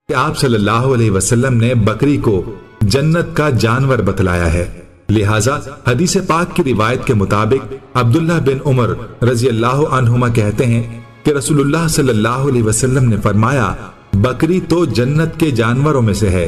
कि आप सल्लल्लाहु अलैहि वसल्लम ने बकरी को जन्नत का जानवर बतलाया है। लिहाजा हदीस पाक की रिवायत के मुताबिक अब्दुल्लाह बिन उमर रजी अल्लाह अन्हुमा कहते हैं कि रसूलुल्लाह सल्लल्लाहु अलैहि वसल्लम ने फरमाया, बकरी तो जन्नत के जानवरों में से है।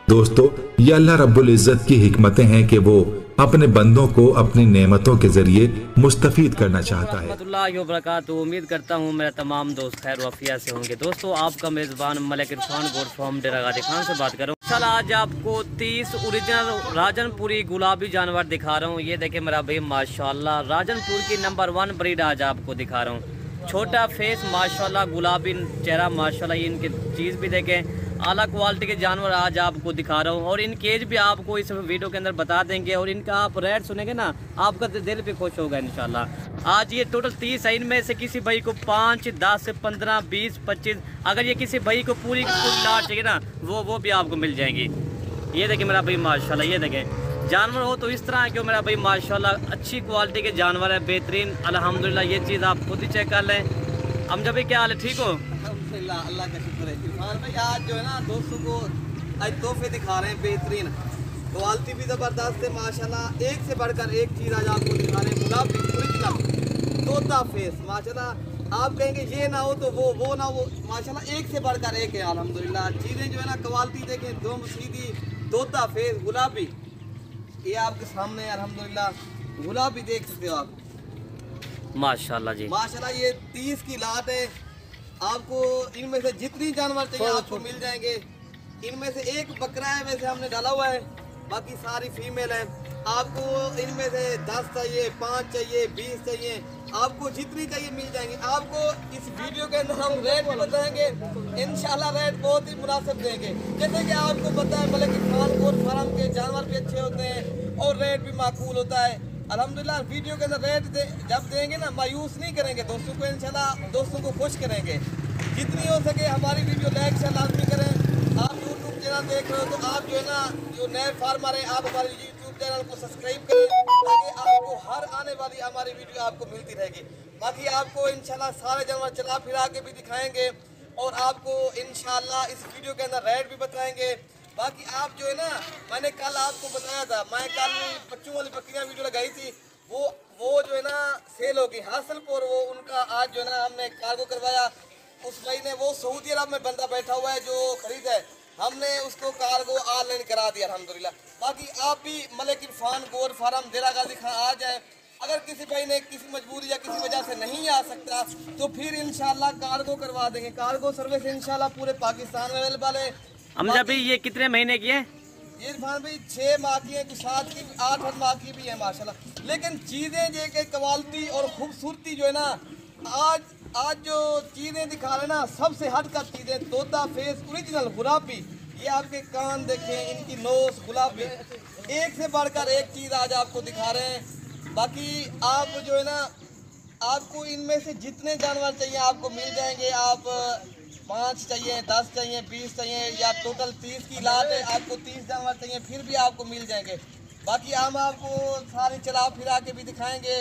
दोस्तों, ये अल्लाह रब्बुल इज्जत की हिकमतें हैं कि वो अपने बंदों को अपनी नेमतों के जरिए मुस्तफीद करना चाहता है। उम्मीद करता हूँ मेरा तमाम दोस्त खैर वफिया से होंगे। दोस्तों, आपका मेज़बान मलिक इरफान गोट फार्म डेरा गाजी खान से बात कर रहा हूँ। आज आपको 30 ओरिजिनल राजनपुरी गुलाबी जानवर दिखा रहा हूँ। ये देखे मेरा भाई माशाल्लाह राजनपुर की नंबर 1 ब्रीड आज आपको दिखा रहा हूँ। छोटा फेस माशाल्लाह, गुलाबी चेहरा माशाल्लाह, ये इनकी चीज़ भी देखें, आला क्वालिटी के जानवर आज आपको दिखा रहा हूँ। और इनकी एज भी आपको इस वीडियो के अंदर बता देंगे। और इनका आप रेट सुनेंगे ना, आपका दिल भी खुश होगा इंशाल्लाह। आज ये टोटल 30 है। इनमें से किसी भाई को 5, 10, 15, 20, 25 अगर ये किसी भाई को पूरी लाट चाहिए ना, वो भी आपको मिल जाएंगी। ये देखें मेरा भाई माशाल्लाह, ये देखें जानवर हो तो इस तरह क्यों मेरा भाई माशाल्लाह अच्छी क्वालिटी के जानवर है, बेहतरीन अल्हम्दुलिल्लाह। ये चीज़ आप खुद ही चेक कर लें। हम जब क्या हाल है, ठीक हो? अल्लाह का शुक्र है। इरफान भाई आज जो है ना दोस्तों को आज तोहफे दिखा रहे हैं बेहतरीन, क्वालिटी भी ज़बरदस्त है माशाल्लाह। एक से बढ़कर एक चीज़ आज आपको दिखा रहे हैं, गुलाबी ओरिजिनल तोता फेस माशाल्लाह। आप कहेंगे ये ना हो तो वो ना हो, माशाल्लाह एक से बढ़कर एक है अल्हम्दुलिल्लाह। चीज़ें जो है ना क्वालिटी देखें, दो सीधी तोता फेस गुलाबी, ये आपके सामने अल्हम्दुलिल्लाह गुलाबी देख सकते हो आप माशाल्लाह जी माशाल्लाह। ये 30 की लाट है। आपको इनमें से जितनी जानवर चाहिए आपको मिल जाएंगे। इनमें से एक बकरा है वैसे हमने डाला हुआ है, बाकी सारी फीमेल है। आपको इनमें से 10 चाहिए, 5 चाहिए, 20 चाहिए, आपको जितनी चाहिए मिल जाएंगे। आपको इस वीडियो के अंदर हम रेट भी बताएंगे, इंशाल्लाह रेट बहुत ही मुनासिब देंगे। जैसे कि आपको पता है मलिक इरफान गोट फार्म के जानवर भी अच्छे होते हैं और रेट भी माकूल होता है अल्हम्दुलिल्लाह। वीडियो के अंदर रेट जब देंगे ना, मायूस नहीं करेंगे दोस्तों को, इंशाल्लाह दोस्तों को खुश करेंगे। जितनी हो सके हमारी वीडियो लाइक शेयर लाजमी करें। आप यूट्यूब चैनल देख रहे हो तो आप जो है ना, जो नए फार्मर हैं, आप हमारे यूट्यूब चैनल को सब्सक्राइब करें ताकि आपको हर आने वाली हमारी वीडियो आपको मिलती रहेगी। बाकी आपको इंशाल्लाह सारे जानवर चला फिरा के भी दिखाएंगे और आपको इंशाल्लाह इस वीडियो के अंदर रेट भी बताएंगे। बाकी आप जो है ना, मैंने कल आपको बताया था, मैं कल बच्चों वाली बकरियाँ वीडियो लगाई थी, वो जो है ना सेल होगी हासिलपुर। वो उनका आज जो है ना हमने कार्गो करवाया। उस महीने वो सऊदी अरब में बंदा बैठा हुआ है जो खरीद है, हमने उसको कार्गो ऑनलाइन करा दिया अल्हम्दुलिल्लाह। बाकी आप भी मलिक इरफान गोट फार्म डेरा गाजी खान आ जाए। अगर किसी भाई ने किसी मजबूरी या किसी वजह से नहीं आ सकता तो फिर इंशाल्लाह कार्गो करवा देंगे। कार्गो सर्विस इंशाल्लाह पूरे पाकिस्तान में अवेलेबल है। हमजा भाई ये कितने महीने की है? ये इरफान भाई 6 माह की है, कुछ 7 की, 8 माह की भी है माशाल्लाह। लेकिन चीज़ें जो कि क्वालिटी और खूबसूरती जो है ना, आज जो चीज़ें दिखा रहे ना सबसे हट कर चीज़ें, तोता फेस ओरिजिनल गुलाबी, ये आपके कान देखें, इनकी नोस गुलाबी, एक से बढ़कर एक चीज़ आज आपको दिखा रहे हैं। बाकी आप जो है ना, आपको इनमें से जितने जानवर चाहिए आपको मिल जाएंगे। आप 5 चाहिए, 10 चाहिए, 20 चाहिए या टोटल 30 की लाट है, आपको 30 जानवर चाहिए फिर भी आपको मिल जाएंगे। बाकी हम आपको सारे चला फिरा के भी दिखाएंगे।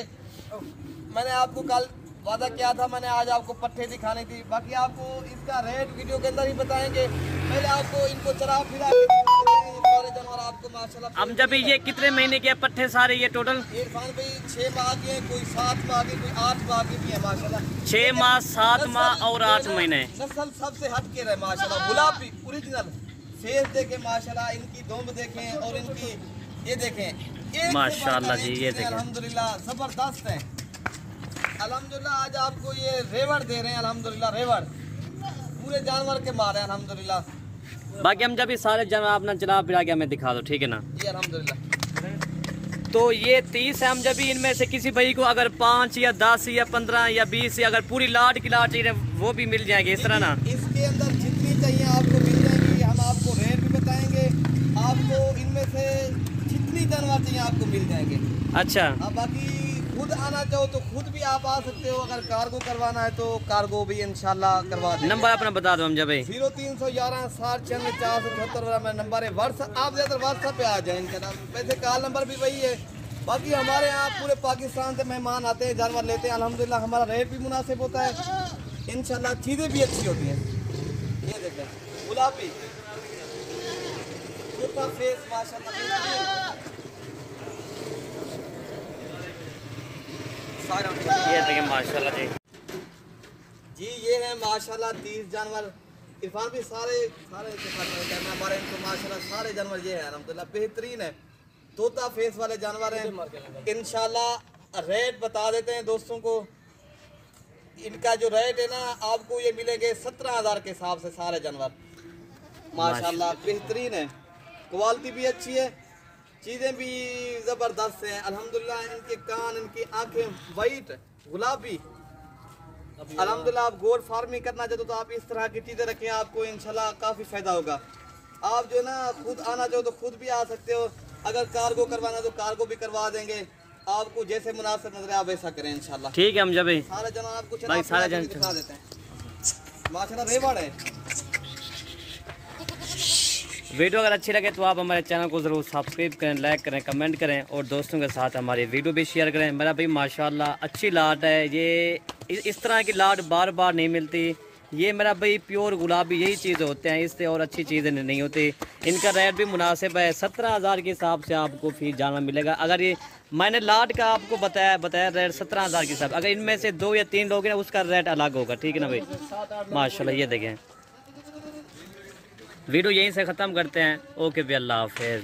मैंने आपको कल वादा किया था, मैंने आज आपको पट्टे दिखाने थी। बाकी आपको इसका रेट वीडियो के अंदर ही बताएंगे। पहले आपको इनको चला फिरा के सारे जानवर आपको माशाल्लाह। हम जब ये कितने महीने के पट्टे सारे ये टोटल? इरफान भाई 6 माह के, कोई 7 माह के, कोई 8 माह के भी है माशाल्लाह। 6 माह, 7 माह और 8 महीने। नस्ल सबसे हट के रहे माशाल्लाह। गुलाबी ओरिजिनल फेस देखें माशाल्लाह, इनकी दुम्ब देखें और इनकी ये देखें माशाल्लाह जी, ये देखें अल्हम्दुलिल्लाह ज़बरदस्त है अल्हम्दुलिल्लाह। आज आपको ये रेवड़ दे रहे हैं अल्हम्दुलिल्लाह, रेवड़ पूरे जानवर के मारे अल्हम्दुलिल्लाह। बाकी हम जब ये सारे जानवर अपना चला फिरा के हमें दिखा दो, ठीक है ना? ये अल्हम्दुलिल्लाह। तो ये 30 है। हम जब इनमें से किसी भाई को अगर 5 या 10 या 15 या 20 या अगर पूरी लाट की लाट चाहिए वो भी मिल जाएंगे इस तरह ना। इसके अंदर जितनी चाहिए आपको मिल जाएंगी। हम आपको रेट भी बताएंगे, आपको इनमें से जितनी जानवर चाहिए आपको मिल जाएंगे। अच्छा, अब बाकी खुद आना चाहो तो खुद भी आप आ सकते हो। अगर कार्गो करवाना है तो कार्गो भी इंशाल्लाह करवा देंगे। नंबर अपना बता दो हम जब 0311 60 476 वाला मेरा नंबर है। व्हाट्सएप आप ज़्यादा व्हाट्सएप पे आ जाए इनका नाम, वैसे कॉल नंबर भी वही है। बाकी हमारे यहाँ पूरे पाकिस्तान से मेहमान आते हैं, जानवर लेते हैं अल्हम्दुलिल्लाह। हमारा रेट भी मुनासिब होता है इंशाल्लाह, चीज़ें भी अच्छी होती हैं। ये देखें गुलाबी तोता फेस माशाल्लाह। ये देखिए माशाल्लाह जी ये है माशाल्लाह 30 जानवर। इरफान भी सारे हमारे इनको माशाल्लाह सारे जानवर ये है अल्हम्दुलिल्लाह बेहतरीन है, तोता फेस वाले जानवर हैं। इंशाल्लाह रेट बता देते हैं दोस्तों को। इनका जो रेट है ना आपको ये मिलेंगे 17,000 के हिसाब से सारे जानवर माशाल्लाह बेहतरीन है, क्वालिटी भी अच्छी है, चीज़ें भी ज़बरदस्त हैं अल्हम्दुलिल्लाह। इनके कान इनकी आंखें वाइट गुलाबी अल्हम्दुलिल्लाह। आप गोट फार्मिंग करना चाहते हो तो आप इस तरह की चीज़ें रखें, आपको इंशाल्लाह काफ़ी फ़ायदा होगा। आप जो है ना खुद आना चाहो तो खुद भी आ सकते हो, अगर कार्गो करवाना तो कार्गो भी करवा देंगे, आपको जैसे मुनासिब नजर आप वैसा करें इंशाल्लाह। ठीक है हम जब सारे जन आपको भाई सारे जन दिखा देते हैं माशाल्लाह रेवाड़ है। वीडियो अगर अच्छी लगे तो आप हमारे चैनल को ज़रूर सब्सक्राइब करें, लाइक करें, कमेंट करें और दोस्तों के साथ हमारी वीडियो भी शेयर करें। मेरा भाई माशाल्लाह अच्छी लाट है, ये इस तरह की लाट बार बार नहीं मिलती। ये मेरा भाई प्योर गुलाबी यही चीज़ होते हैं, इससे और अच्छी चीज़ें नहीं होती। इनका रेट भी मुनासिब है, 17,000 के हिसाब से आपको फीस जानवर मिलेगा। अगर ये मैंने लाट का आपको बताया रेट 17,000 के हिसाब, अगर इनमें से 2 या 3 लोग हैं उसका रेट अलग होगा, ठीक है ना भाई माशाल्लाह। ये देखें वीडियो यहीं से ख़त्म करते हैं। ओके भाई, अल्लाह हाफिज़।